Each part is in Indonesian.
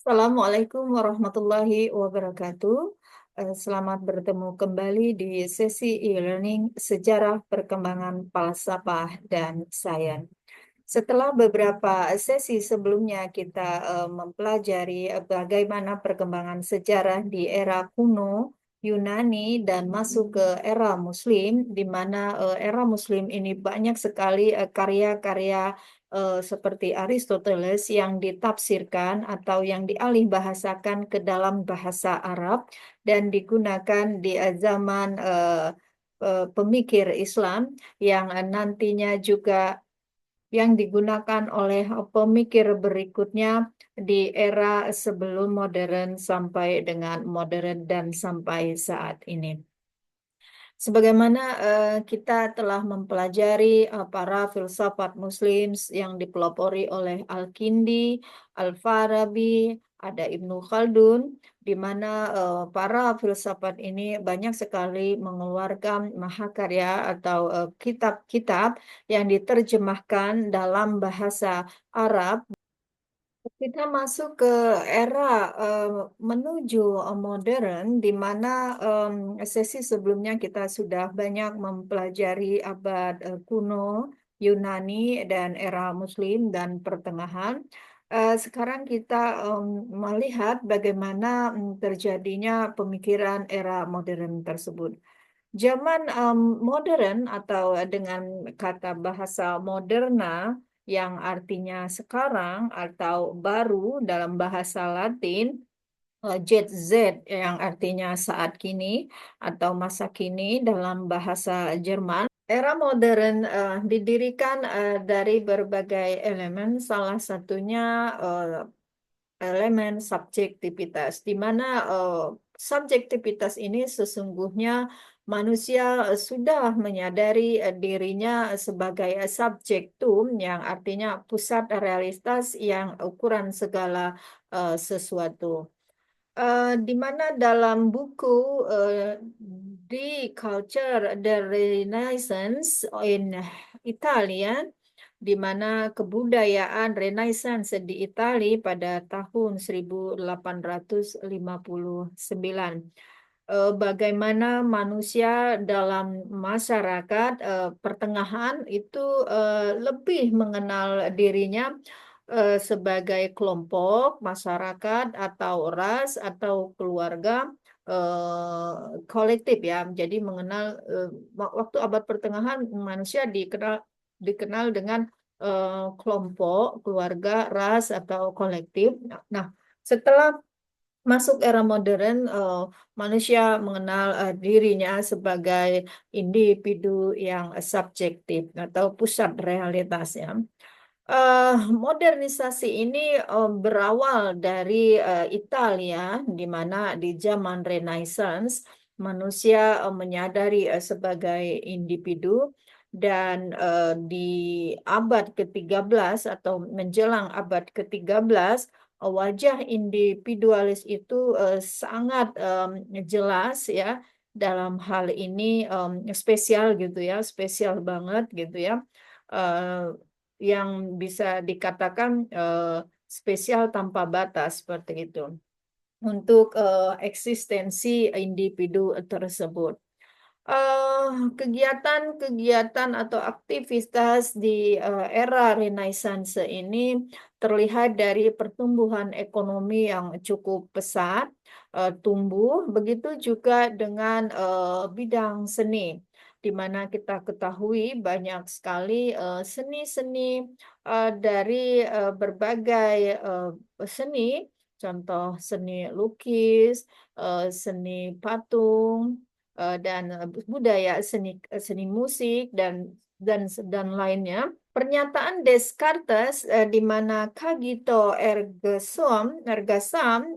Assalamualaikum warahmatullahi wabarakatuh. Selamat bertemu kembali di sesi e-learning Sejarah Perkembangan Falsafah dan Sains. Setelah beberapa sesi sebelumnya kita mempelajari bagaimana perkembangan sejarah di era kuno Yunani dan masuk ke era Muslim, di mana era Muslim ini banyak sekali karya-karya seperti Aristoteles yang ditafsirkan atau yang dialih bahasakan ke dalam bahasa Arab dan digunakan di zaman pemikir Islam yang nantinya juga yang digunakan oleh pemikir berikutnya di era sebelum modern sampai dengan modern dan sampai saat ini. Sebagaimana kita telah mempelajari para filsafat Muslim yang dipelopori oleh Al-Kindi, Al-Farabi, ada Ibnu Khaldun, di mana para filsafat ini banyak sekali mengeluarkan mahakarya atau kitab-kitab yang diterjemahkan dalam bahasa Arab. Kita masuk ke era eh, menuju modern, di mana sesi sebelumnya kita sudah banyak mempelajari abad kuno, Yunani, dan era Muslim dan pertengahan. Sekarang kita melihat bagaimana terjadinya pemikiran era modern tersebut. Zaman modern atau dengan kata bahasa moderna yang artinya sekarang atau baru dalam bahasa Latin, ZZ yang artinya saat kini atau masa kini dalam bahasa Jerman. Era modern didirikan dari berbagai elemen, salah satunya elemen subjektivitas, di mana subjektivitas ini sesungguhnya manusia sudah menyadari dirinya sebagai subjektum, yang artinya pusat realitas yang ukuran segala sesuatu. Di mana dalam buku The Culture, the Renaissance in Italia, di mana kebudayaan Renaissance di Italia pada tahun 1859. Bagaimana manusia dalam masyarakat pertengahan itu lebih mengenal dirinya sebagai kelompok, masyarakat, atau ras, atau keluarga eh, kolektif ya. Jadi mengenal waktu abad pertengahan manusia dikenal dengan kelompok, keluarga, ras, atau kolektif. Nah, setelah masuk era modern, manusia mengenal dirinya sebagai individu yang subjektif atau pusat realitasnya. Modernisasi ini berawal dari Italia, di mana di zaman Renaissance manusia menyadari sebagai individu, dan di abad ke-13 atau menjelang abad ke-13 wajah individualis itu sangat jelas ya. Dalam hal ini spesial gitu ya, spesial banget gitu ya. Eh, yang bisa dikatakan spesial tanpa batas seperti itu untuk eksistensi individu tersebut. Eh, Kegiatan-kegiatan atau aktivitas di era Renaissance ini terlihat dari pertumbuhan ekonomi yang cukup pesat, tumbuh, begitu juga dengan bidang seni, di mana kita ketahui banyak sekali seni-seni dari berbagai seni, contoh seni lukis, seni patung, dan budaya seni seni musik dan lainnya. Pernyataan Descartes di mana cogito ergo sum,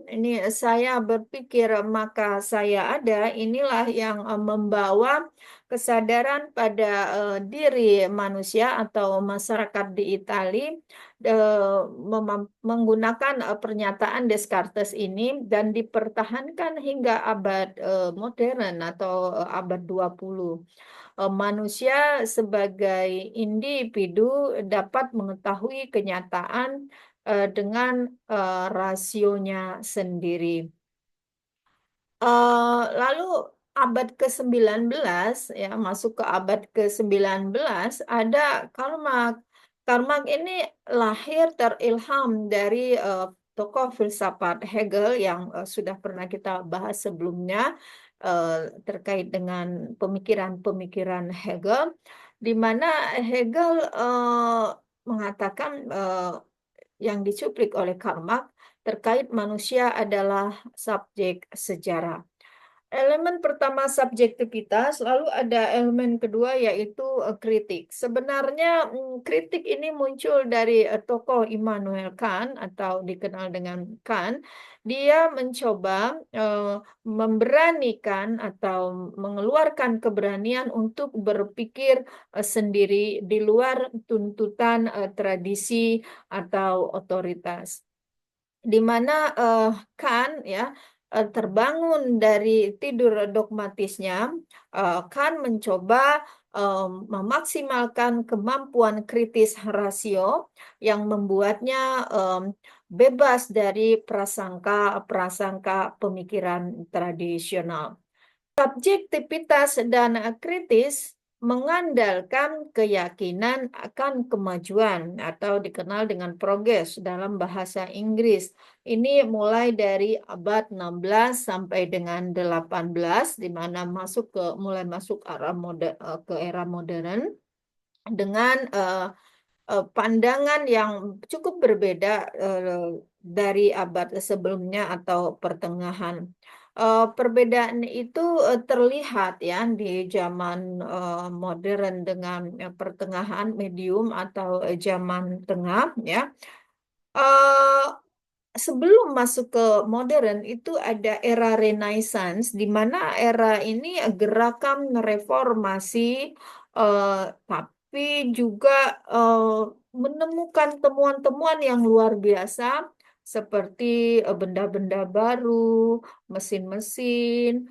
ini saya berpikir maka saya ada, inilah yang membawa kesadaran pada diri manusia atau masyarakat di Italia menggunakan pernyataan Descartes ini dan dipertahankan hingga abad modern atau abad 20. Manusia sebagai individu dapat mengetahui kenyataan dengan rasionya sendiri. Lalu abad ke-19 ya, masuk ke abad ke-19 ada Karl Marx. Karl Marx ini lahir terilham dari tokoh filsafat Hegel yang sudah pernah kita bahas sebelumnya terkait dengan pemikiran-pemikiran Hegel, di mana Hegel mengatakan yang dicuplik oleh Karl Marx terkait manusia adalah subjek sejarah. Elemen pertama subjektivitas, lalu ada elemen kedua yaitu kritik. Sebenarnya kritik ini muncul dari tokoh Immanuel Kant atau dikenal dengan Kant. Dia mencoba memberanikan atau mengeluarkan keberanian untuk berpikir sendiri di luar tuntutan tradisi atau otoritas, di mana Kant ya terbangun dari tidur dogmatisnya. Kant mencoba memaksimalkan kemampuan kritis rasio yang membuatnya bebas dari prasangka-prasangka pemikiran tradisional. Subjektivitas dan kritis mengandalkan keyakinan akan kemajuan atau dikenal dengan progres dalam bahasa Inggris. Ini mulai dari abad 16 sampai dengan 18, di mana mulai masuk ke era modern dengan pandangan yang cukup berbeda dari abad sebelumnya atau pertengahan. Perbedaan itu terlihat ya di zaman modern dengan pertengahan, medium atau zaman tengah ya. Eh, Sebelum masuk ke modern itu ada era Renaissance, di mana era ini gerakan reformasi, tapi juga menemukan temuan-temuan yang luar biasa seperti benda-benda baru, mesin-mesin,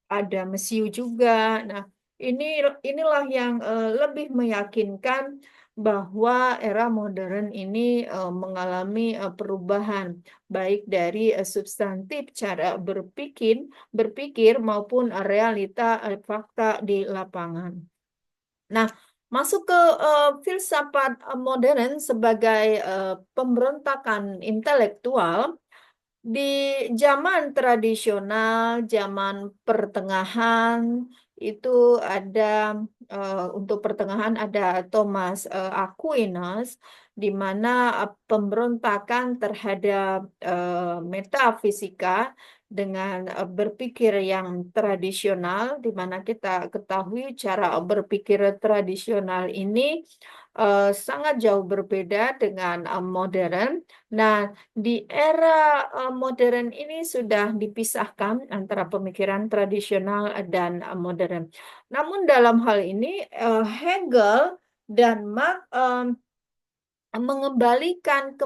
ada mesiu juga. Nah, inilah yang lebih meyakinkan bahwa era modern ini mengalami perubahan baik dari substantif cara berpikir maupun realita fakta di lapangan. Nah, masuk ke filsafat modern sebagai pemberontakan intelektual. Di zaman tradisional, zaman pertengahan, itu ada untuk pertengahan ada Thomas Aquinas, di mana pemberontakan terhadap metafisika dengan berpikir yang tradisional, di mana kita ketahui cara berpikir tradisional ini sangat jauh berbeda dengan modern. Nah, di era modern ini sudah dipisahkan antara pemikiran tradisional dan modern. Namun dalam hal ini Hegel dan Marx mengembalikan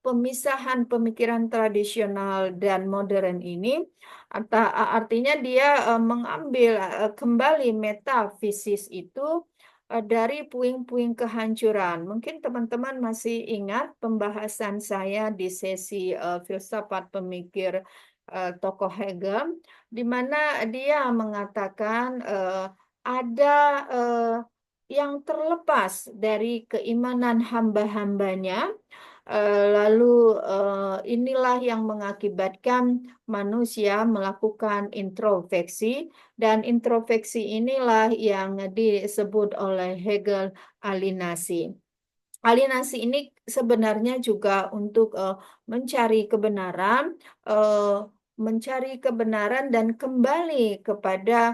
pemisahan pemikiran tradisional dan modern ini. Artinya dia mengambil kembali metafisis itu dari puing-puing kehancuran. Mungkin teman-teman masih ingat pembahasan saya di sesi filsafat pemikir tokoh Hegel, di mana dia mengatakan ada yang terlepas dari keimanan hamba-hambanya, lalu inilah yang mengakibatkan manusia melakukan introspeksi, dan introspeksi inilah yang disebut oleh Hegel alienasi. Alienasi ini sebenarnya juga untuk mencari kebenaran, dan kembali kepada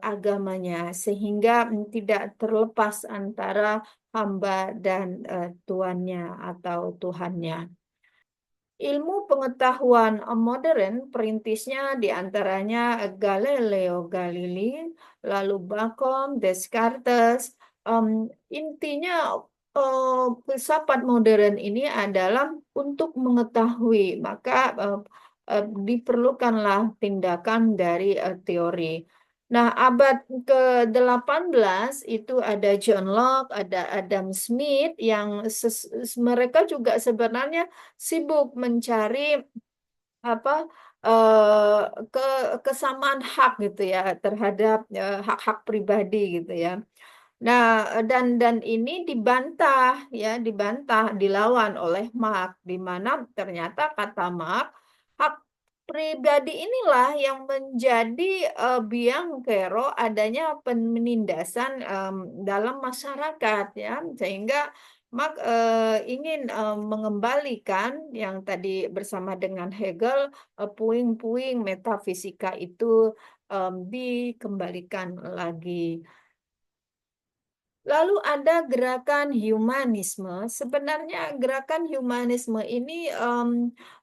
agamanya, sehingga tidak terlepas antara hamba dan tuannya atau Tuhannya. Ilmu pengetahuan modern perintisnya diantaranya Galileo Galilei, lalu Bacon, Descartes. Intinya filsafat modern ini adalah untuk mengetahui, maka diperlukanlah tindakan dari teori. Nah, abad ke-18 itu ada John Locke, ada Adam Smith yang mereka juga sebenarnya sibuk mencari apa, eee, ke kesamaan hak gitu ya terhadap, hak-hak pribadi gitu ya. Nah, dan ini dibantah ya, dibantah, dilawan oleh Marx, di mana ternyata kata Marx, hak pribadi inilah yang menjadi, biang kerok adanya penindasan, dalam masyarakat ya. Sehingga Marx, ingin, mengembalikan yang tadi bersama dengan Hegel, puing-puing metafisika itu, dikembalikan lagi. Lalu ada gerakan humanisme. Sebenarnya gerakan humanisme ini,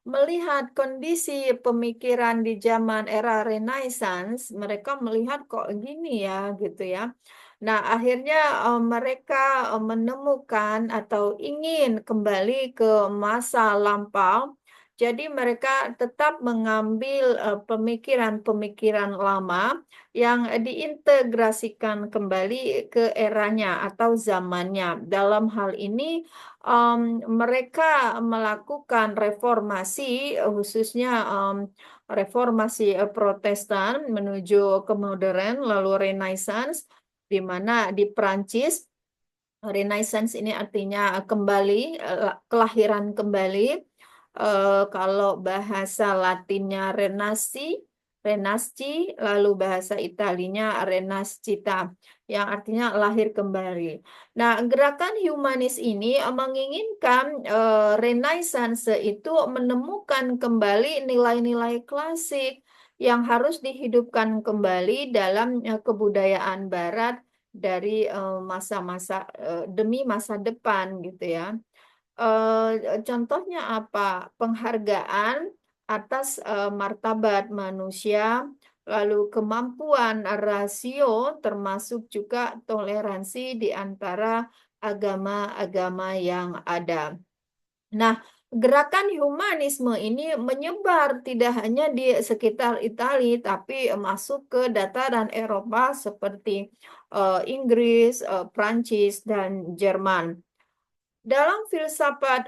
melihat kondisi pemikiran di zaman era Renaissance, mereka melihat, "Kok gini ya?" Gitu ya. Nah, akhirnya, mereka, menemukan atau ingin kembali ke masa lampau. Jadi mereka tetap mengambil, pemikiran-pemikiran lama yang diintegrasikan kembali ke eranya atau zamannya. Dalam hal ini, mereka melakukan reformasi, khususnya, reformasi, Protestan menuju ke modern, lalu Renaissance, di mana di Prancis, Renaissance ini artinya kembali, kelahiran kembali. Kalau bahasa Latinnya renasci, lalu bahasa Italinya renascita, yang artinya lahir kembali. Nah, gerakan humanis ini, menginginkan, Renaissance itu menemukan kembali nilai-nilai klasik yang harus dihidupkan kembali dalam, kebudayaan barat dari, masa-masa, demi masa depan gitu ya. Contohnya apa? Penghargaan atas, martabat manusia, lalu kemampuan rasio, termasuk juga toleransi di antara agama-agama yang ada. Nah, gerakan humanisme ini menyebar tidak hanya di sekitar Italia, tapi masuk ke dataran Eropa seperti, Inggris, Prancis, dan Jerman. Dalam filsafat,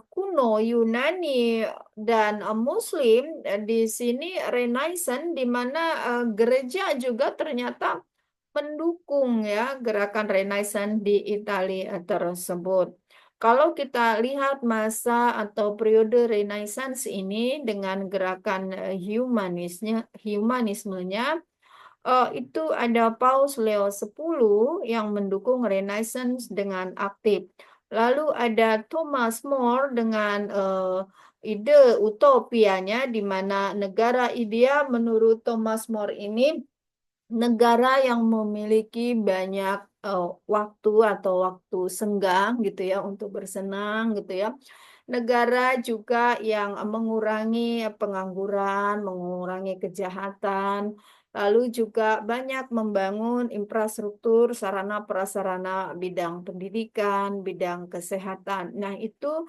kuno Yunani dan, Muslim, di sini Renaissance di mana, gereja juga ternyata mendukung ya gerakan Renaissance di Italia tersebut. Kalau kita lihat masa atau periode Renaissance ini dengan gerakan, humanismenya, itu ada Paus Leo X yang mendukung Renaissance dengan aktif. Lalu ada Thomas More dengan, ide utopianya di mana negara ideal menurut Thomas More ini negara yang memiliki banyak, waktu atau waktu senggang gitu ya untuk bersenang gitu ya. Negara juga yang mengurangi pengangguran, mengurangi kejahatan, lalu juga banyak membangun infrastruktur, sarana prasarana bidang pendidikan, bidang kesehatan. Nah itu,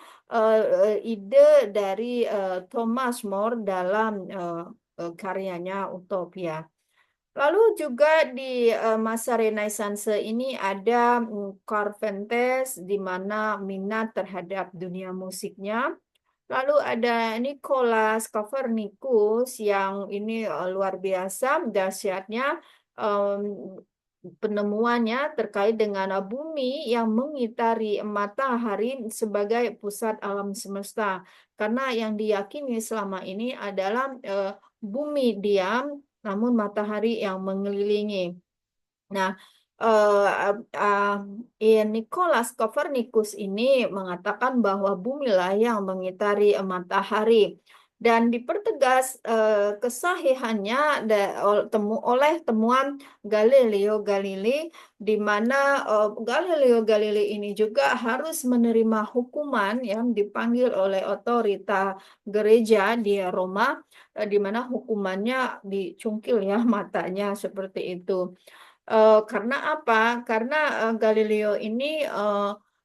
ide dari, Thomas More dalam, karyanya Utopia. Lalu juga di, masa Renaissance ini ada, Cervantes di mana minat terhadap dunia musiknya. Lalu ada Nicholas Copernicus yang ini, luar biasa dahsyatnya, mmm, penemuannya terkait dengan, bumi yang mengitari matahari sebagai pusat alam semesta. Karena yang diyakini selama ini adalah, bumi diam, namun matahari yang mengelilingi. Nah, Nicholas Copernicus ini mengatakan bahwa bumilah yang mengitari matahari dan dipertegas, kesahihannya oleh temuan Galileo Galilei, di mana, Galileo Galilei ini juga harus menerima hukuman yang dipanggil oleh otorita gereja di Roma, di mana hukumannya dicungkil ya matanya, seperti itu. Karena apa? Karena, Galileo ini,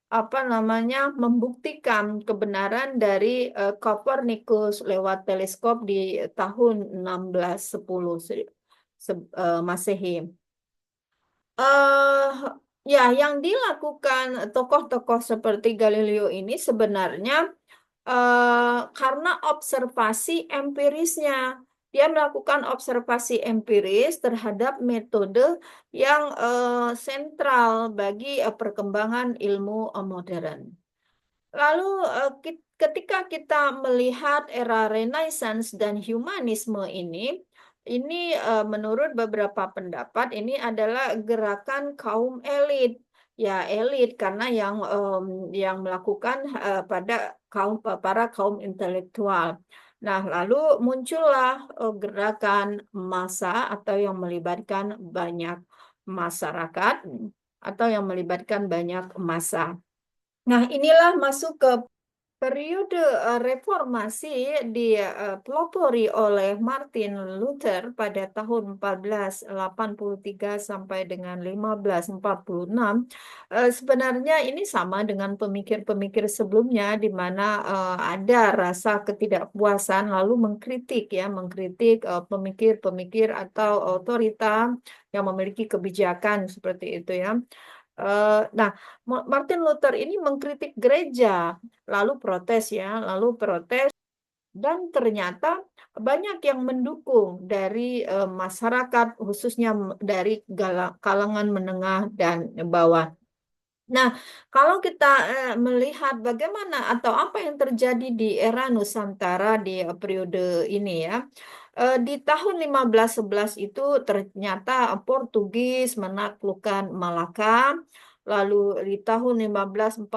apa namanya, membuktikan kebenaran dari, Copernicus lewat teleskop di tahun 1610. Masehi. eh ya, yang dilakukan tokoh-tokoh seperti Galileo ini sebenarnya karena observasi empirisnya. Dia melakukan observasi empiris terhadap metode yang sentral bagi perkembangan ilmu modern. Lalu ketika kita melihat era Renaissance dan humanisme ini menurut beberapa pendapat ini adalah gerakan kaum elit. Ya, elit karena yang melakukan pada para kaum intelektual. Nah, lalu muncullah gerakan massa atau yang melibatkan banyak masyarakat atau yang melibatkan banyak massa. Nah, inilah masuk ke periode reformasi dipelopori oleh Martin Luther pada tahun 1483 sampai dengan 1546. Sebenarnya ini sama dengan pemikir-pemikir sebelumnya di mana ada rasa ketidakpuasan lalu mengkritik pemikir-pemikir atau otorita yang memiliki kebijakan seperti itu ya. Nah, Martin Luther ini mengkritik gereja, lalu protes, dan ternyata banyak yang mendukung dari masyarakat, khususnya dari kalangan menengah dan bawah. Nah, kalau kita melihat bagaimana atau apa yang terjadi di era Nusantara di periode ini ya, di tahun 1511 itu ternyata Portugis menaklukkan Malaka, lalu di tahun 1546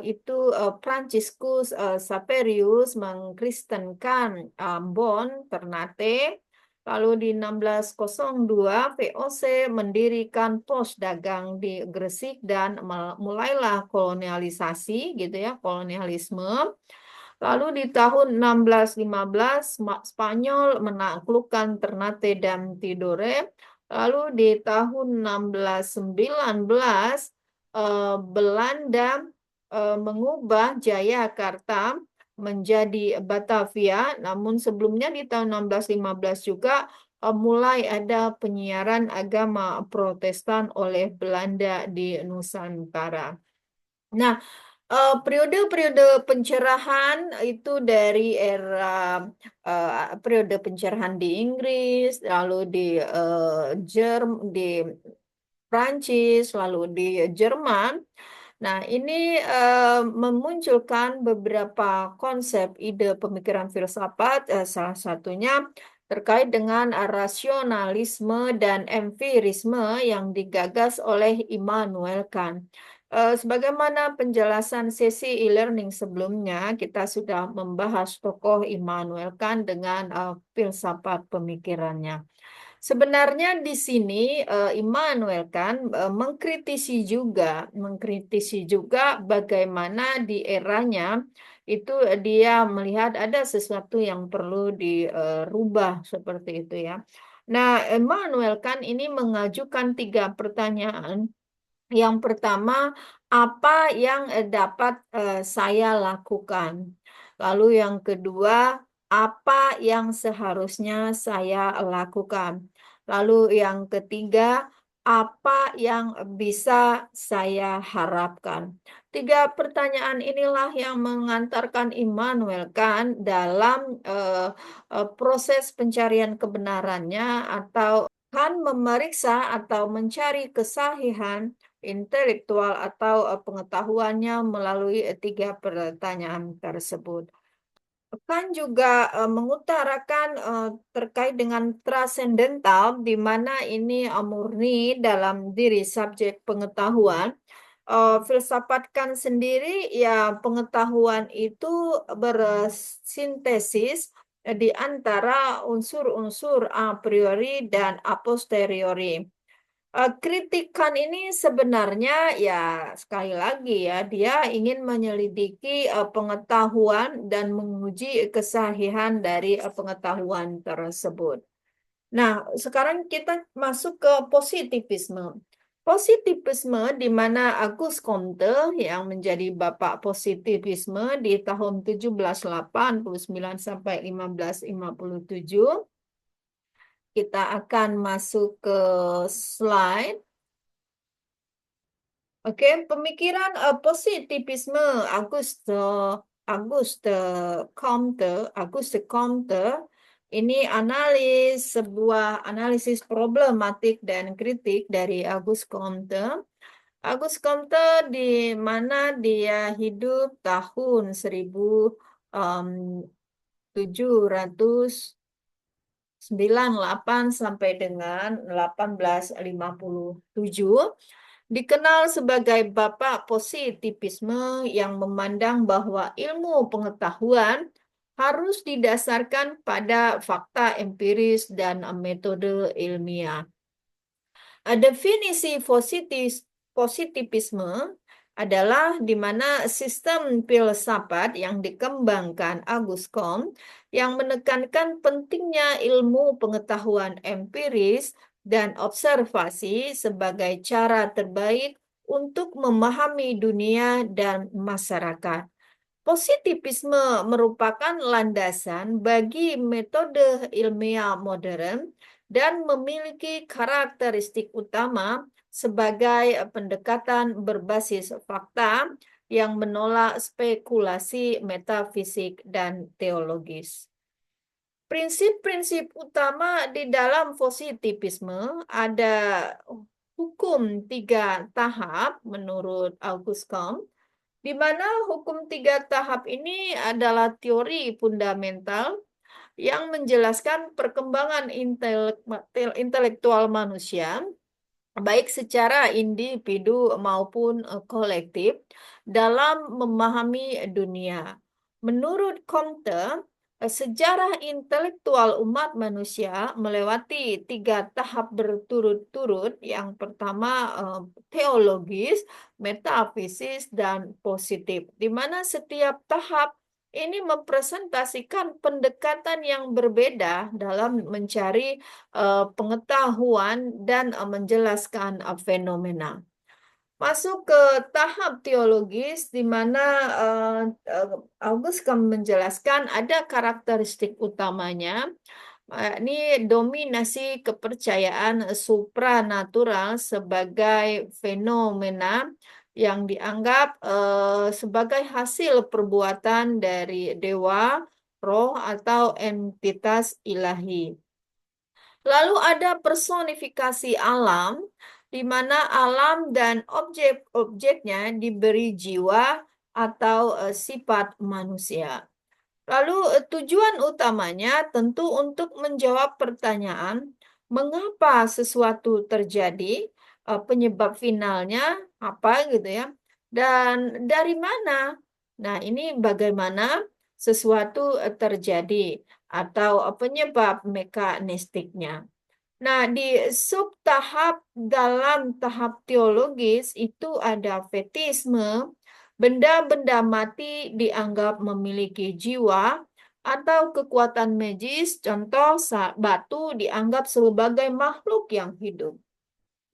itu Franciscus Saperius mengkristenkan Ambon, Ternate. Lalu di 1602 VOC mendirikan pos dagang di Gresik dan mulailah kolonialisasi gitu ya, kolonialisme. Lalu di tahun 1615 Spanyol menaklukkan Ternate dan Tidore. Lalu di tahun 1619 Belanda mengubah Jayakarta menjadi Batavia, namun sebelumnya di tahun 1615 juga mulai ada penyiaran agama Protestan oleh Belanda di Nusantara. Nah, periode-periode pencerahan itu dari era periode pencerahan di Inggris, lalu di Prancis, lalu di Jerman. Nah, ini memunculkan beberapa konsep ide pemikiran filsafat, salah satunya terkait dengan rasionalisme dan empirisme yang digagas oleh Immanuel Kant. Sebagaimana penjelasan sesi e-learning sebelumnya, kita sudah membahas tokoh Immanuel Kant dengan filsafat pemikirannya. Sebenarnya di sini Immanuel kan mengkritisi juga bagaimana di eranya itu dia melihat ada sesuatu yang perlu dirubah seperti itu ya. Nah, Immanuel kan ini mengajukan 3 pertanyaan. Yang pertama, apa yang dapat saya lakukan? Lalu yang kedua, apa yang seharusnya saya lakukan? Lalu yang ketiga, apa yang bisa saya harapkan? 3 pertanyaan inilah yang mengantarkan Immanuel Kant dalam proses pencarian kebenarannya atau kan memeriksa atau mencari kesahihan intelektual atau pengetahuannya melalui 3 pertanyaan tersebut. Kan juga mengutarakan terkait dengan transendental, di mana ini murni dalam diri subjek pengetahuan. Filsafatkan sendiri, ya pengetahuan itu bersintesis di antara unsur-unsur a priori dan a posteriori. Kritikan ini sebenarnya ya sekali lagi ya dia ingin menyelidiki pengetahuan dan menguji kesahihan dari pengetahuan tersebut. Nah, sekarang kita masuk ke positivisme. Positivisme di mana Auguste Comte yang menjadi bapak positivisme di tahun 1789 sampai 1557 Kita akan masuk ke slide. Oke, pemikiran positivisme Auguste Auguste Auguste Comte ini sebuah analisis problematik dan kritik dari Auguste Comte. Auguste Comte di mana dia hidup tahun 1798 sampai dengan 1857. Dikenal sebagai bapak positivisme yang memandang bahwa ilmu pengetahuan harus didasarkan pada fakta empiris dan metode ilmiah. Definisi positivisme adalah di mana sistem filsafat yang dikembangkan Auguste Comte yang menekankan pentingnya ilmu pengetahuan empiris dan observasi sebagai cara terbaik untuk memahami dunia dan masyarakat. Positivisme merupakan landasan bagi metode ilmiah modern dan memiliki karakteristik utama sebagai pendekatan berbasis fakta yang menolak spekulasi metafisik dan teologis. Prinsip-prinsip utama di dalam positivisme ada hukum 3 tahap menurut Auguste Comte, di mana hukum 3 tahap ini adalah teori fundamental yang menjelaskan perkembangan intelektual manusia, baik secara individu maupun kolektif, dalam memahami dunia. Menurut Comte, sejarah intelektual umat manusia melewati 3 tahap berturut-turut. Yang pertama teologis, metafisis, dan positif, di mana setiap tahap ini mempresentasikan pendekatan yang berbeda dalam mencari pengetahuan dan menjelaskan fenomena. Masuk ke tahap teologis, di mana August menjelaskan ada karakteristik utamanya. Ini dominasi kepercayaan supranatural sebagai fenomena yang dianggap sebagai hasil perbuatan dari dewa, roh, atau entitas ilahi. Lalu ada personifikasi alam, di mana alam dan objek-objeknya diberi jiwa atau sifat manusia. Lalu tujuan utamanya tentu untuk menjawab pertanyaan mengapa sesuatu terjadi, penyebab finalnya apa gitu ya, dan dari mana. Nah, ini bagaimana sesuatu terjadi atau penyebab mekanistiknya. Nah, di sub tahap dalam tahap teologis itu ada fetisme. Benda-benda mati dianggap memiliki jiwa atau kekuatan magis. Contoh, batu dianggap sebagai makhluk yang hidup.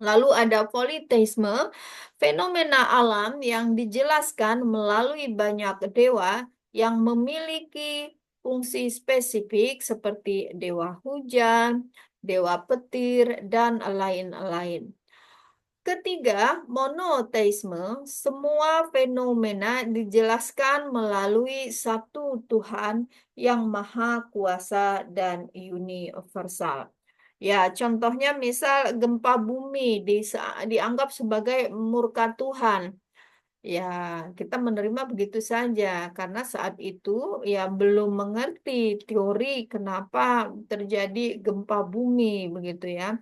Lalu ada politeisme, fenomena alam yang dijelaskan melalui banyak dewa yang memiliki fungsi spesifik seperti dewa hujan, dewa petir, dan lain-lain. Ketiga, monoteisme, semua fenomena dijelaskan melalui satu Tuhan yang maha kuasa dan universal. Ya, contohnya misal gempa bumi dianggap sebagai murka Tuhan. Ya, kita menerima begitu saja karena saat itu ya belum mengerti teori kenapa terjadi gempa bumi begitu ya.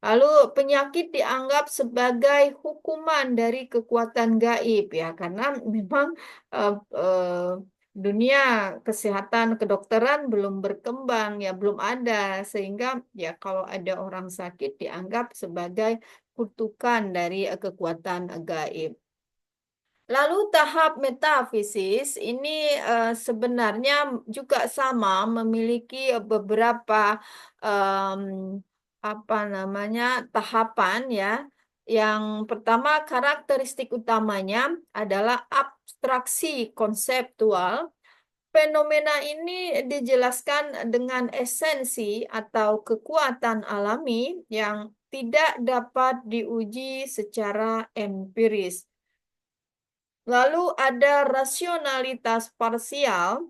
Lalu penyakit dianggap sebagai hukuman dari kekuatan gaib ya, karena memang eh, eh, dunia kesehatan kedokteran belum berkembang ya, belum ada, sehingga ya kalau ada orang sakit dianggap sebagai kutukan dari kekuatan gaib. Lalu tahap metafisis ini sebenarnya juga sama, memiliki beberapa em, apa namanya tahapan ya. Yang pertama, karakteristik utamanya adalah abstraksi konseptual. Fenomena ini dijelaskan dengan esensi atau kekuatan alami yang tidak dapat diuji secara empiris. Lalu ada rasionalitas parsial,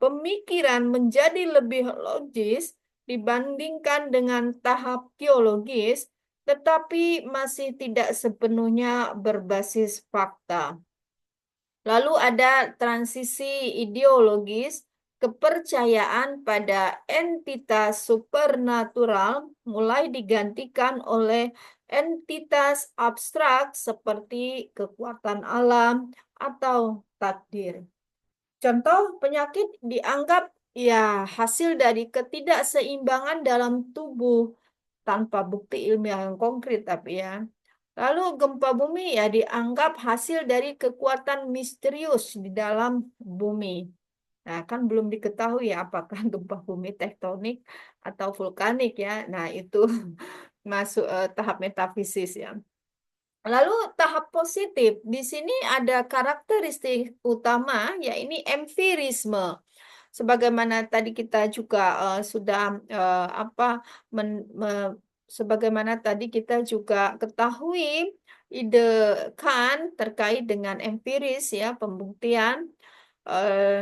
pemikiran menjadi lebih logis dibandingkan dengan tahap teologis, tetapi masih tidak sepenuhnya berbasis fakta. Lalu ada transisi ideologis, kepercayaan pada entitas supernatural mulai digantikan oleh entitas abstrak seperti kekuatan alam atau takdir. Contoh penyakit dianggap ya hasil dari ketidakseimbangan dalam tubuh tanpa bukti ilmiah yang konkret tapi ya. Lalu gempa bumi ya dianggap hasil dari kekuatan misterius di dalam bumi. Nah, kan belum diketahui ya apakah gempa bumi tektonik atau vulkanik ya. Nah, itu masuk tahap metafisis ya. Lalu tahap positif, di sini ada karakteristik utama, yaitu empirisme. Sebagaimana tadi kita juga sudah apa men- me- sebagaimana tadi kita juga ketahui ide Kant terkait dengan empiris ya, pembuktian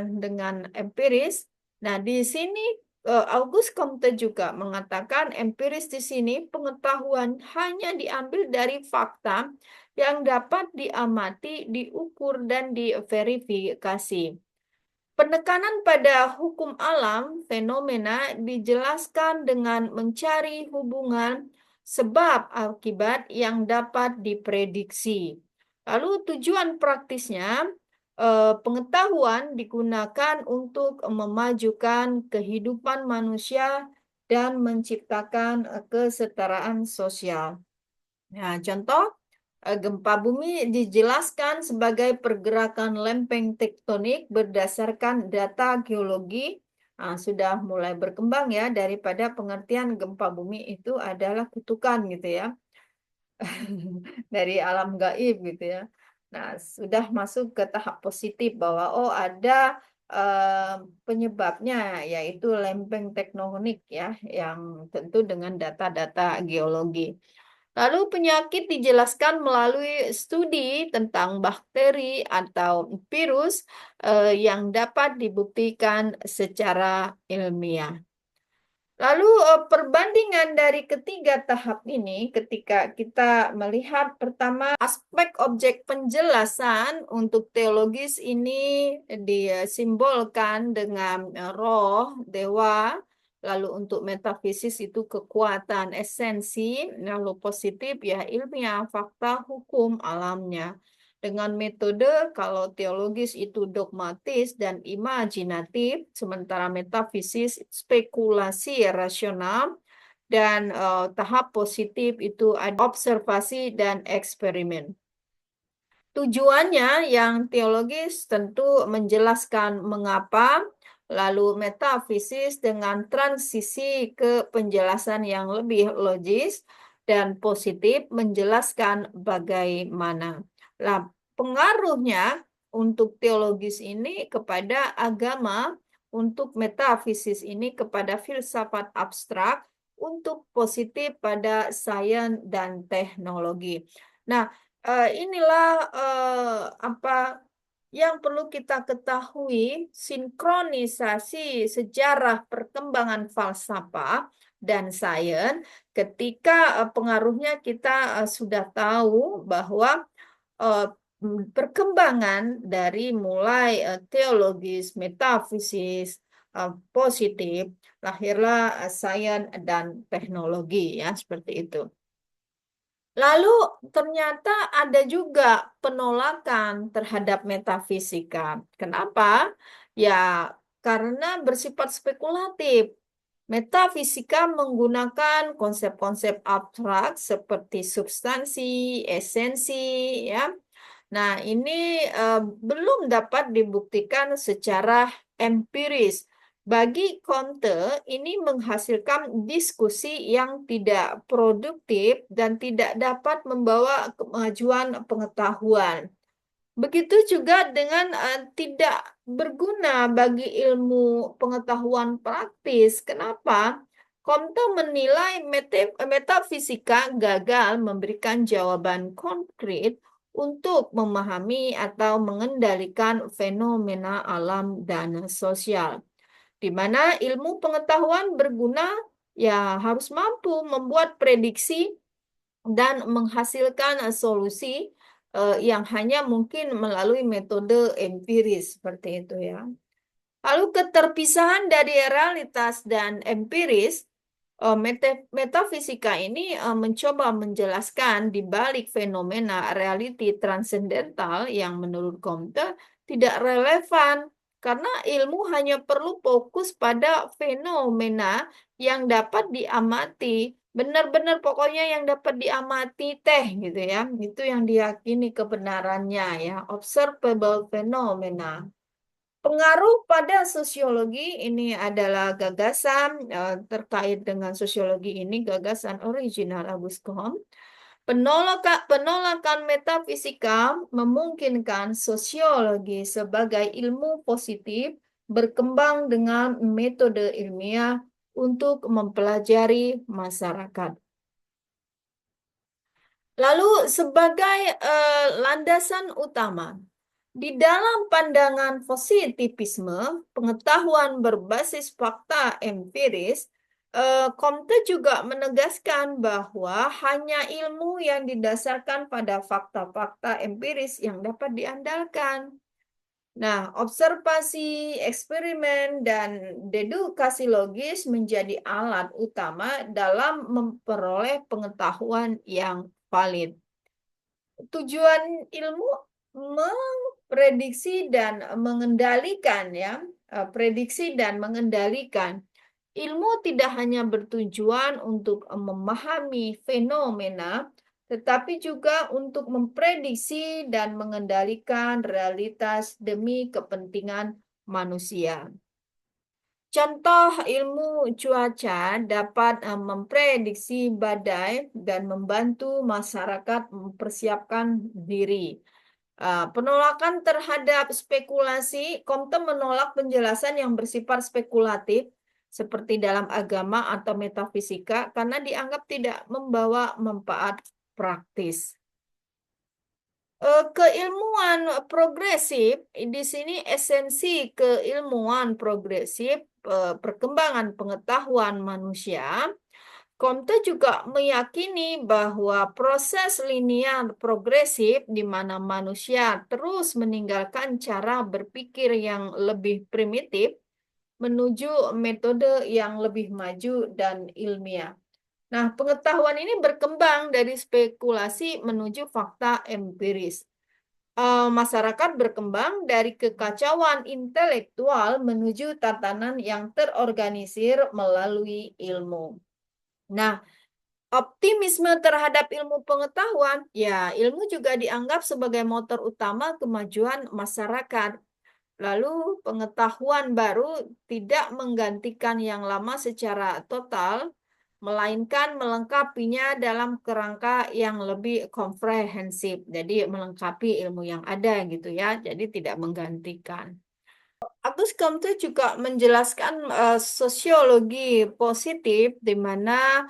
dengan empiris. Nah, di sini Auguste Comte juga mengatakan empiris di sini pengetahuan hanya diambil dari fakta yang dapat diamati, diukur, dan diverifikasi. Penekanan pada hukum alam fenomena dijelaskan dengan mencari hubungan sebab akibat yang dapat diprediksi. Lalu tujuan praktisnya, pengetahuan digunakan untuk memajukan kehidupan manusia dan menciptakan kesetaraan sosial. Nah, contoh gempa bumi dijelaskan sebagai pergerakan lempeng tektonik berdasarkan data geologi. Nah, sudah mulai berkembang ya daripada pengertian gempa bumi itu adalah kutukan gitu ya dari alam gaib gitu ya. Nah, sudah masuk ke tahap positif bahwa oh ada eh, penyebabnya yaitu lempeng tektonik ya yang tentu dengan data-data geologi. Lalu penyakit dijelaskan melalui studi tentang bakteri atau virus yang dapat dibuktikan secara ilmiah. Lalu perbandingan dari ketiga tahap ini ketika kita melihat pertama aspek objek penjelasan untuk teologis ini disimbolkan dengan roh, dewa, lalu untuk metafisis itu kekuatan, esensi, lalu positif ya ilmiah, fakta, hukum, alamnya. Dengan metode kalau teologis itu dogmatis dan imajinatif, sementara metafisis spekulasi rasional, dan tahap positif itu ada observasi dan eksperimen. Tujuannya yang teologis tentu menjelaskan mengapa, lalu metafisis dengan transisi ke penjelasan yang lebih logis, dan positif menjelaskan bagaimana. Nah, pengaruhnya untuk teologis ini kepada agama, untuk metafisis ini kepada filsafat abstrak, untuk positif pada sains dan teknologi. Nah, inilah apa yang perlu kita ketahui, sinkronisasi sejarah perkembangan falsafah dan sains ketika pengaruhnya kita sudah tahu bahwa eh, perkembangan dari mulai teologis, metafisis, positif, lahirlah sains dan teknologi ya seperti itu. Lalu ternyata ada juga penolakan terhadap metafisika. Kenapa? Ya, karena bersifat spekulatif. Metafisika menggunakan konsep-konsep abstrak seperti substansi, esensi, ya. Nah, ini belum dapat dibuktikan secara empiris. Bagi Comte, ini menghasilkan diskusi yang tidak produktif dan tidak dapat membawa kemajuan pengetahuan. Begitu juga dengan tidak berguna bagi ilmu pengetahuan praktis. Kenapa? Comte menilai metafisika gagal memberikan jawaban konkret untuk memahami atau mengendalikan fenomena alam dan sosial, di mana ilmu pengetahuan berguna ya harus mampu membuat prediksi dan menghasilkan solusi yang hanya mungkin melalui metode empiris seperti itu ya. Lalu keterpisahan dari realitas dan empiris, metafisika ini mencoba menjelaskan di balik fenomena reality transendental yang menurut Comte tidak relevan karena ilmu hanya perlu fokus pada fenomena yang dapat diamati. Benar-benar pokoknya yang dapat diamati teh gitu ya. Itu yang diyakini kebenarannya ya, observable phenomena. Pengaruh pada sosiologi ini adalah gagasan terkait dengan sosiologi ini, gagasan original Auguste Comte. Penolakan metafisika memungkinkan sosiologi sebagai ilmu positif berkembang dengan metode ilmiah untuk mempelajari masyarakat. Lalu sebagai landasan utama, di dalam pandangan positivisme, pengetahuan berbasis fakta empiris, Comte juga menegaskan bahwa hanya ilmu yang didasarkan pada fakta-fakta empiris yang dapat diandalkan. Nah, observasi, eksperimen, dan dedukasi logis menjadi alat utama dalam memperoleh pengetahuan yang valid. Tujuan ilmu memprediksi dan mengendalikan ya, prediksi dan mengendalikan. Ilmu tidak hanya bertujuan untuk memahami fenomena, tetapi juga untuk memprediksi dan mengendalikan realitas demi kepentingan manusia. Contoh ilmu cuaca dapat memprediksi badai dan membantu masyarakat mempersiapkan diri. Penolakan terhadap spekulasi, Comte menolak penjelasan yang bersifat spekulatif seperti dalam agama atau metafisika karena dianggap tidak membawa manfaat praktis. Keilmuan progresif, di sini esensi keilmuan progresif, perkembangan pengetahuan manusia. Comte juga meyakini bahwa proses linear progresif di mana manusia terus meninggalkan cara berpikir yang lebih primitif menuju metode yang lebih maju dan ilmiah. Nah, pengetahuan ini berkembang dari spekulasi menuju fakta empiris. Masyarakat berkembang dari kekacauan intelektual menuju tatanan yang terorganisir melalui ilmu. Nah, optimisme terhadap ilmu pengetahuan, ya ilmu juga dianggap sebagai motor utama kemajuan masyarakat. Lalu pengetahuan baru tidak menggantikan yang lama secara total, melainkan melengkapinya dalam kerangka yang lebih komprehensif. Jadi melengkapi ilmu yang ada gitu ya, jadi tidak menggantikan. Agus Comte juga menjelaskan sosiologi positif di mana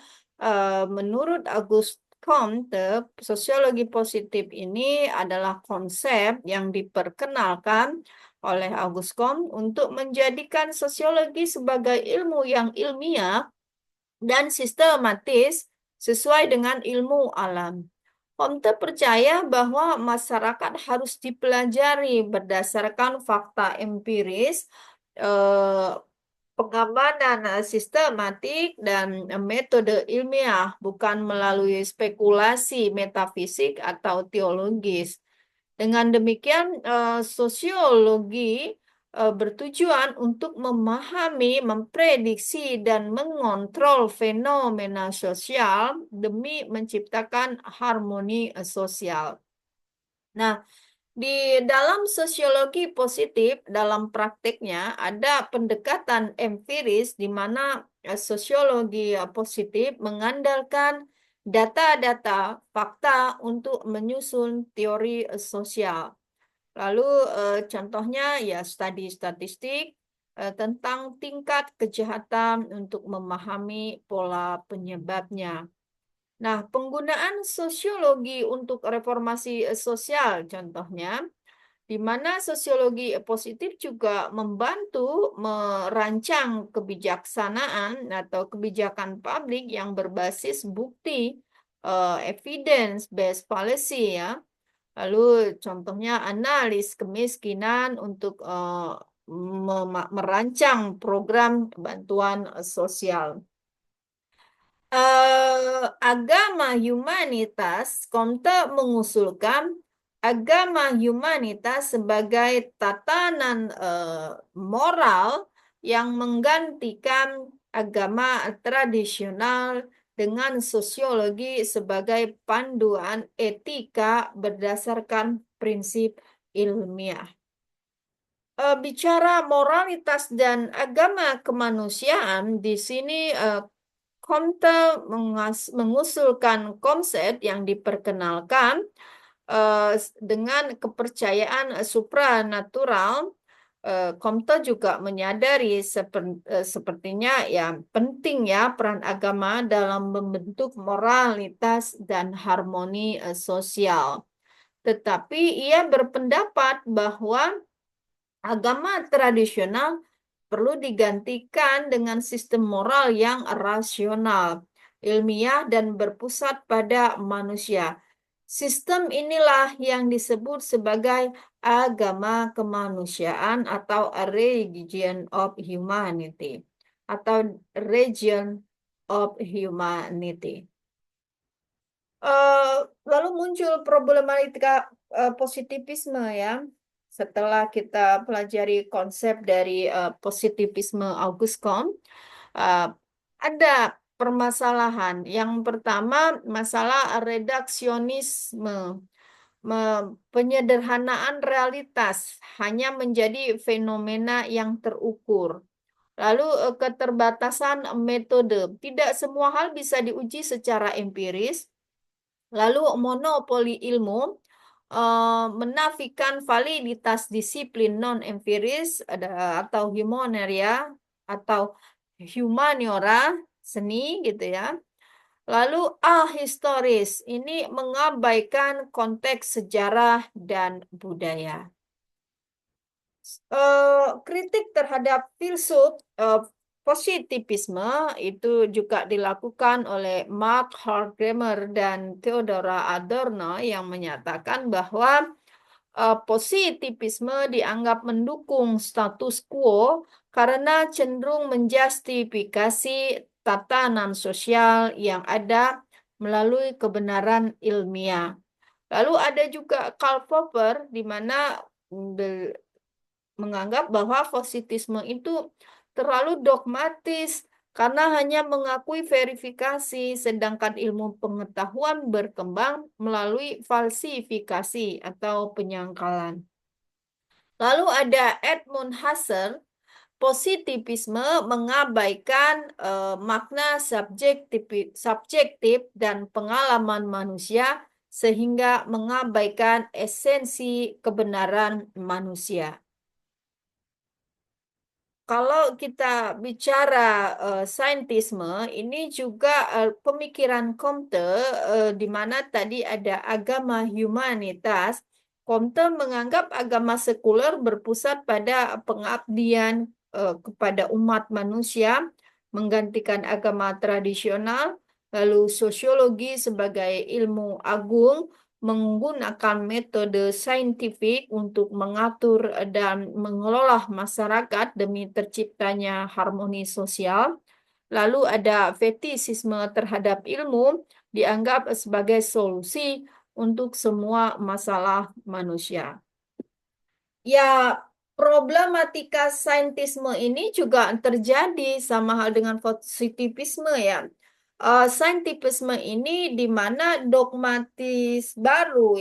menurut Agus Comte sosiologi positif ini adalah konsep yang diperkenalkan oleh Agus Comte untuk menjadikan sosiologi sebagai ilmu yang ilmiah dan sistematis sesuai dengan ilmu alam. Comte percaya bahwa masyarakat harus dipelajari berdasarkan fakta empiris, eh, pengamanan sistematik, dan metode ilmiah, bukan melalui spekulasi metafisik atau teologis. Dengan demikian, sosiologi bertujuan untuk memahami, memprediksi, dan mengontrol fenomena sosial demi menciptakan harmoni sosial. Nah, di dalam sosiologi positif, dalam praktiknya ada pendekatan empiris di mana sosiologi positif mengandalkan data-data fakta untuk menyusun teori sosial. Lalu contohnya ya studi statistik tentang tingkat kejahatan untuk memahami pola penyebabnya. Nah, penggunaan sosiologi untuk reformasi sosial contohnya, di mana sosiologi positif juga membantu merancang kebijaksanaan atau kebijakan publik yang berbasis bukti, evidence based policy ya. Lalu contohnya analis kemiskinan untuk merancang program bantuan sosial. Agama humanitas, Comte mengusulkan agama humanitas sebagai tatanan moral yang menggantikan agama tradisional dengan sosiologi sebagai panduan etika berdasarkan prinsip ilmiah. Bicara moralitas dan agama kemanusiaan, di sini Comte mengusulkan konsep yang diperkenalkan dengan kepercayaan supranatural. Comte juga menyadari sepertinya ya penting ya peran agama dalam membentuk moralitas dan harmoni sosial. Tetapi ia berpendapat bahwa agama tradisional perlu digantikan dengan sistem moral yang rasional, ilmiah, dan berpusat pada manusia. Sistem inilah yang disebut sebagai agama kemanusiaan atau religion of humanity atau region of humanity. Eh, Lalu muncul problematika positivisme ya. Setelah kita pelajari konsep dari positivisme Auguste Comte, ada permasalahan. Yang pertama, masalah redaksionisme, penyederhanaan realitas hanya menjadi fenomena yang terukur. Lalu keterbatasan metode, tidak semua hal bisa diuji secara empiris. Lalu monopoli ilmu menafikan validitas disiplin non-empiris atau humaneria atau humaniora, seni gitu ya. Lalu ahistoris, ini mengabaikan konteks sejarah dan budaya. Kritik terhadap filsuf positivisme itu juga dilakukan oleh Mark Horkheimer dan Theodor Adorno yang menyatakan bahwa positivisme dianggap mendukung status quo karena cenderung menjustifikasi tatanan sosial yang ada melalui kebenaran ilmiah. Lalu ada juga Karl Popper di mana menganggap bahwa positisme itu terlalu dogmatis karena hanya mengakui verifikasi, sedangkan ilmu pengetahuan berkembang melalui falsifikasi atau penyangkalan. Lalu ada Edmund Husserl, positivisme mengabaikan makna subjektif dan pengalaman manusia sehingga mengabaikan esensi kebenaran manusia. Kalau kita bicara saintisme, ini juga pemikiran Comte, di mana tadi ada agama humanitas. Comte menganggap agama sekuler berpusat pada pengabdian kepada umat manusia, menggantikan agama tradisional, lalu sosiologi sebagai ilmu agung, menggunakan metode saintifik untuk mengatur dan mengelola masyarakat demi terciptanya harmoni sosial. Lalu ada fetisisme terhadap ilmu dianggap sebagai solusi untuk semua masalah manusia. Ya, problematika saintisme ini juga terjadi sama hal dengan positivisme ya. Saintifisme ini di mana dogmatis baru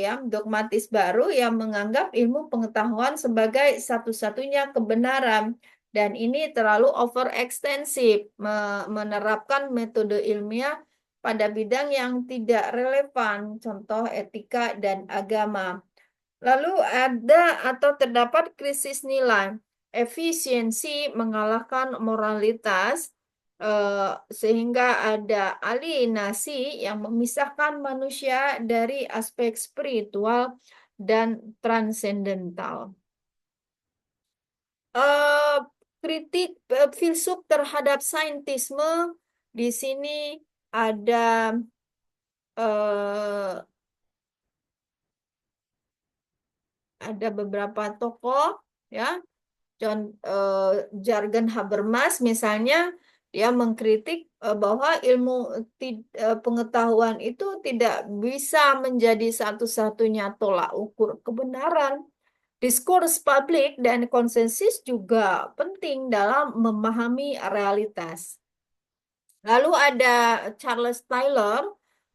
yang menganggap ilmu pengetahuan sebagai satu-satunya kebenaran dan ini terlalu overekstensif, menerapkan metode ilmiah pada bidang yang tidak relevan, contoh etika dan agama. Lalu ada atau terdapat krisis nilai. Efisiensi mengalahkan moralitas, sehingga ada alienasi yang memisahkan manusia dari aspek spiritual dan transendental. Eh, Kritik filsuf terhadap saintisme di sini ada eh, beberapa tokoh, ya. Jurgen Habermas misalnya, dia mengkritik bahwa ilmu pengetahuan itu tidak bisa menjadi satu-satunya tolak ukur kebenaran. Diskurs publik dan konsensus juga penting dalam memahami realitas. Lalu ada Charles Taylor,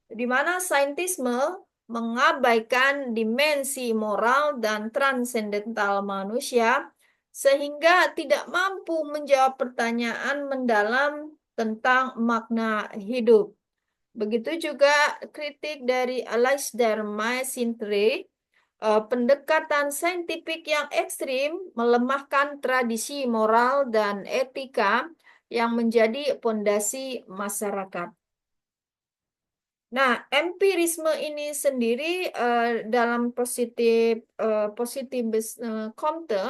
di mana saintisme mengabaikan dimensi moral dan transendental manusia, sehingga tidak mampu menjawab pertanyaan mendalam tentang makna hidup. Begitu juga kritik dari Alasdair MacIntyre, pendekatan saintifik yang ekstrim melemahkan tradisi moral dan etika yang menjadi pondasi masyarakat. Nah, empirisme ini sendiri dalam positif Comte,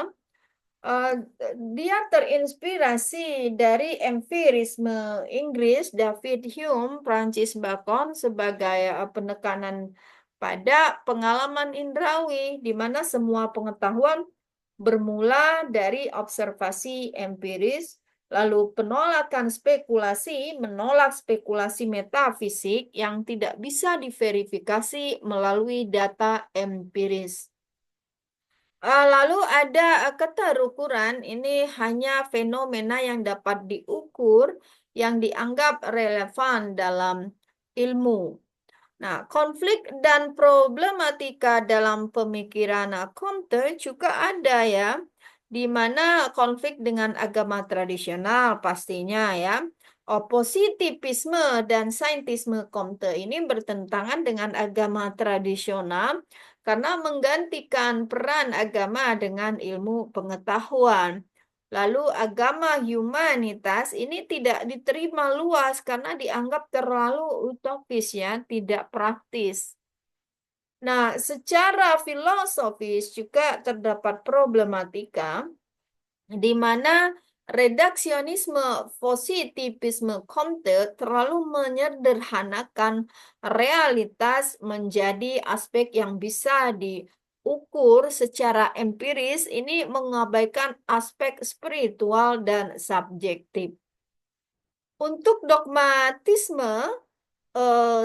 eh, dia terinspirasi dari empirisme Inggris, David Hume, Francis Bacon sebagai penekanan pada pengalaman indrawi, di mana semua pengetahuan bermula dari observasi empiris, lalu penolakan spekulasi menolak spekulasi metafisik yang tidak bisa diverifikasi melalui data empiris. Lalu ada keterukuran, ini hanya fenomena yang dapat diukur, yang dianggap relevan dalam ilmu. Nah, konflik dan problematika dalam pemikiran Comte juga ada, ya, di mana konflik dengan agama tradisional pastinya, ya. Opositivisme dan saintisme Comte ini bertentangan dengan agama tradisional karena menggantikan peran agama dengan ilmu pengetahuan. Lalu agama humanitas ini tidak diterima luas karena dianggap terlalu utopis, ya, tidak praktis. Nah, secara filosofis juga terdapat problematika di mana redaksionisme positivisme Comte terlalu menyederhanakan realitas menjadi aspek yang bisa diukur secara empiris, ini mengabaikan aspek spiritual dan subjektif. Untuk dogmatisme,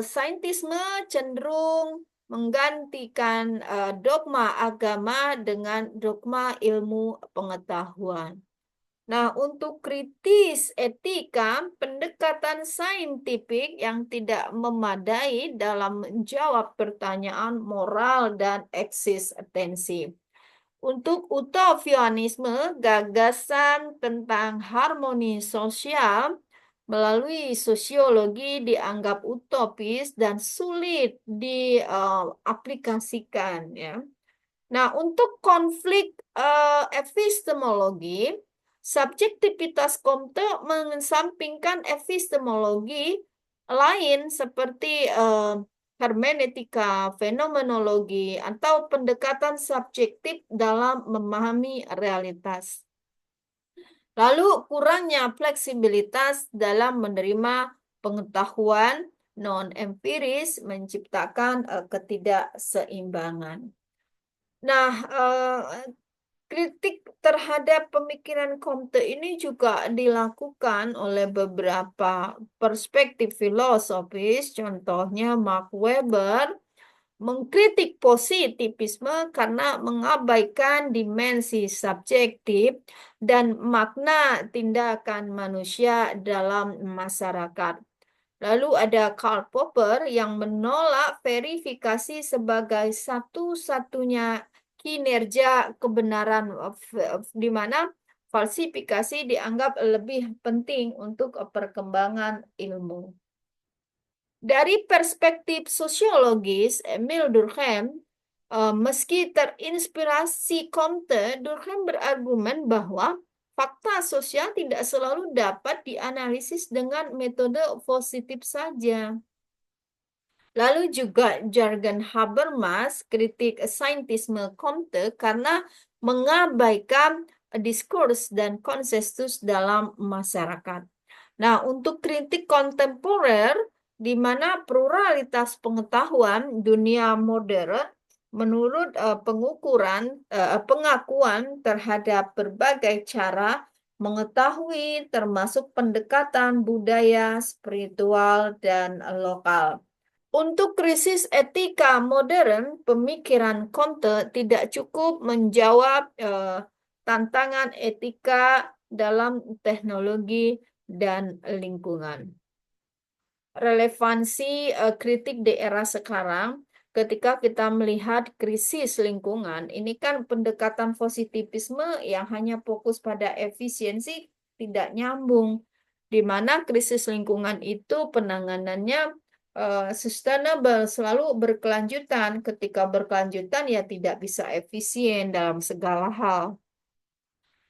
saintisme cenderung menggantikan dogma agama dengan dogma ilmu pengetahuan. Nah, untuk kritis etika, pendekatan saintifik yang tidak memadai dalam menjawab pertanyaan moral dan eksistensi. Untuk utopianisme, gagasan tentang harmoni sosial melalui sosiologi dianggap utopis dan sulit diaplikasikan, ya. Nah, untuk konflik epistemologi, subjektivitas Comte mengesampingkan epistemologi lain seperti hermeneutika, fenomenologi, atau pendekatan subjektif dalam memahami realitas. Lalu kurangnya fleksibilitas dalam menerima pengetahuan non-empiris menciptakan ketidakseimbangan. Nah, kritik terhadap pemikiran Comte ini juga dilakukan oleh beberapa perspektif filosofis, contohnya Mark Weber mengkritik positivisme karena mengabaikan dimensi subjektif dan makna tindakan manusia dalam masyarakat. Lalu ada Karl Popper yang menolak verifikasi sebagai satu-satunya kinerja kebenaran, di mana falsifikasi dianggap lebih penting untuk perkembangan ilmu. Dari perspektif sosiologis, Emile Durkheim Meski terinspirasi Comte, Durkheim berargumen bahwa fakta sosial tidak selalu dapat dianalisis dengan metode positif saja. Lalu juga jargon Habermas, kritik saintisme Comte karena mengabaikan diskurs dan konsensus dalam masyarakat. Nah, untuk kritik kontemporer, di mana pluralitas pengetahuan dunia modern menurut pengakuan terhadap berbagai cara mengetahui termasuk pendekatan budaya, spiritual, dan lokal. Untuk krisis etika modern, pemikiran Comte tidak cukup menjawab tantangan etika dalam teknologi dan lingkungan. Relevansi kritik di era sekarang, ketika kita melihat krisis lingkungan, ini kan pendekatan positivisme yang hanya fokus pada efisiensi tidak nyambung, di mana krisis lingkungan itu penanganannya sustainable, selalu berkelanjutan. Ketika berkelanjutan ya tidak bisa efisien dalam segala hal.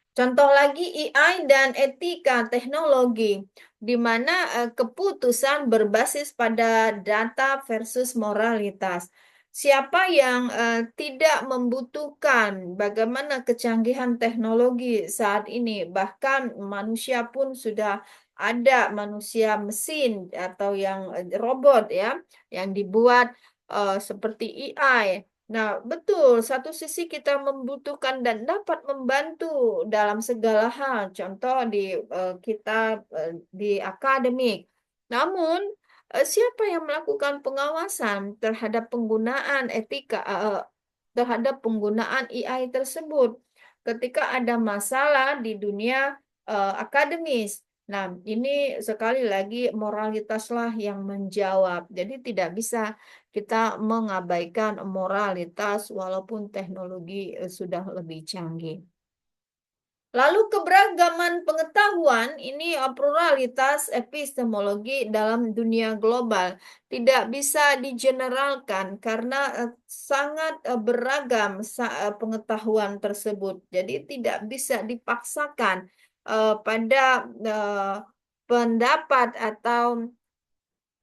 Contoh lagi AI dan etika teknologi, di mana keputusan berbasis pada data versus moralitas. Siapa yang tidak membutuhkan bagaimana kecanggihan teknologi saat ini, bahkan manusia pun sudah ada manusia mesin atau yang robot ya, yang dibuat seperti AI. Nah, betul, satu sisi kita membutuhkan dan dapat membantu dalam segala hal, contoh kita di akademik. Namun, siapa yang melakukan pengawasan terhadap penggunaan terhadap penggunaan AI tersebut ketika ada masalah di dunia akademis? Nah, ini sekali lagi moralitaslah yang menjawab. Jadi tidak bisa kita mengabaikan moralitas walaupun teknologi sudah lebih canggih. Lalu keberagaman pengetahuan ini pluralitas epistemologi dalam dunia global tidak bisa digeneralkan karena sangat beragam pengetahuan tersebut. Jadi tidak bisa dipaksakan pada pendapat atau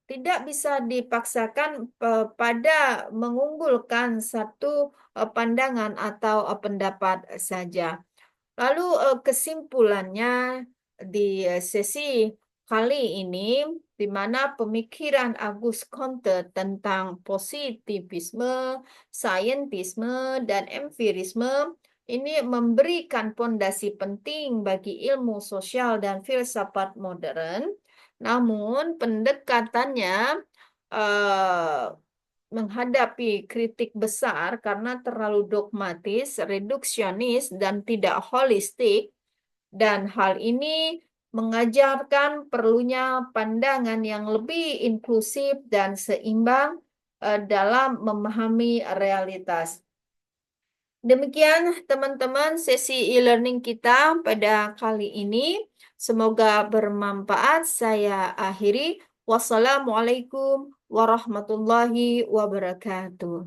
tidak bisa dipaksakan pada mengunggulkan satu pandangan atau pendapat saja. Lalu kesimpulannya di sesi kali ini, di mana pemikiran Auguste Comte tentang positivisme, saintisme, dan empirisme ini memberikan fondasi penting bagi ilmu sosial dan filsafat modern. Namun pendekatannya eh, menghadapi kritik besar karena terlalu dogmatis, reduksionis, dan tidak holistik, dan hal ini mengajarkan perlunya pandangan yang lebih inklusif dan seimbang dalam memahami realitas. Demikian teman-teman sesi e-learning kita pada kali ini. Semoga bermanfaat. Saya akhiri. Wassalamualaikum warahmatullahi wabarakatuh.